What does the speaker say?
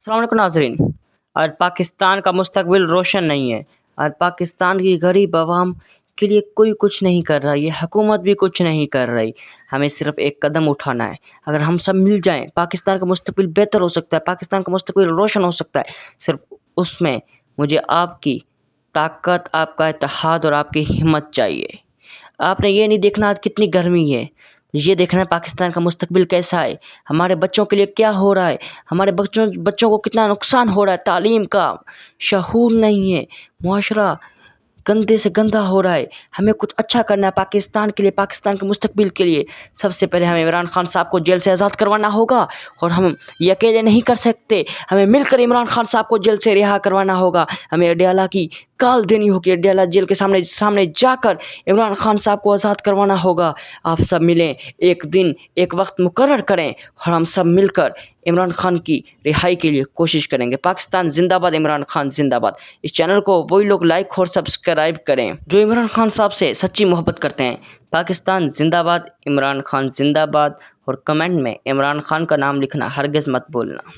السلام علیکم ناظرین. اور پاکستان کا مستقبل روشن نہیں ہے اور پاکستان کی غریب عوام کے لیے کوئی کچھ نہیں کر رہا. یہ حکومت بھی کچھ نہیں کر رہی. ہمیں صرف ایک قدم اٹھانا ہے. اگر ہم سب مل جائیں پاکستان کا مستقبل بہتر ہو سکتا ہے, پاکستان کا مستقبل روشن ہو سکتا ہے. صرف اس میں مجھے آپ کی طاقت, آپ کا اتحاد اور آپ کی ہمت چاہیے. آپ نے یہ نہیں دیکھنا آج کتنی گرمی ہے, یہ دیکھنا ہے پاکستان کا مستقبل کیسا ہے, ہمارے بچوں کے لیے کیا ہو رہا ہے, ہمارے بچوں کو کتنا نقصان ہو رہا ہے. تعلیم کا شعور نہیں ہے, معاشرہ گندے سے گندہ ہو رہا ہے. ہمیں کچھ اچھا کرنا ہے پاکستان کے لیے, پاکستان کے مستقبل کے لیے. سب سے پہلے ہمیں عمران خان صاحب کو جیل سے آزاد کروانا ہوگا, اور ہم یہ اکیلے نہیں کر سکتے. ہمیں مل کر عمران خان صاحب کو جیل سے رہا کروانا ہوگا. ہمیں اڈیالہ کی کال دینی ہوگی, اڈیالہ جیل کے سامنے جا کر عمران خان صاحب کو آزاد کروانا ہوگا. آپ سب ملیں, ایک دن ایک وقت مقرر کریں اور ہم سب مل کر عمران خان کی رہائی کے لیے کوشش کریں گے. پاکستان زندہ باد, عمران خان زندہ باد. اس چینل کو وہی لوگ لائک اور سبسکرائب کریں جو عمران خان صاحب سے سچی محبت کرتے ہیں. پاکستان زندہ باد, عمران خان زندہ باد. اور کمنٹ میں عمران خان کا نام لکھنا ہرگز مت بھولنا.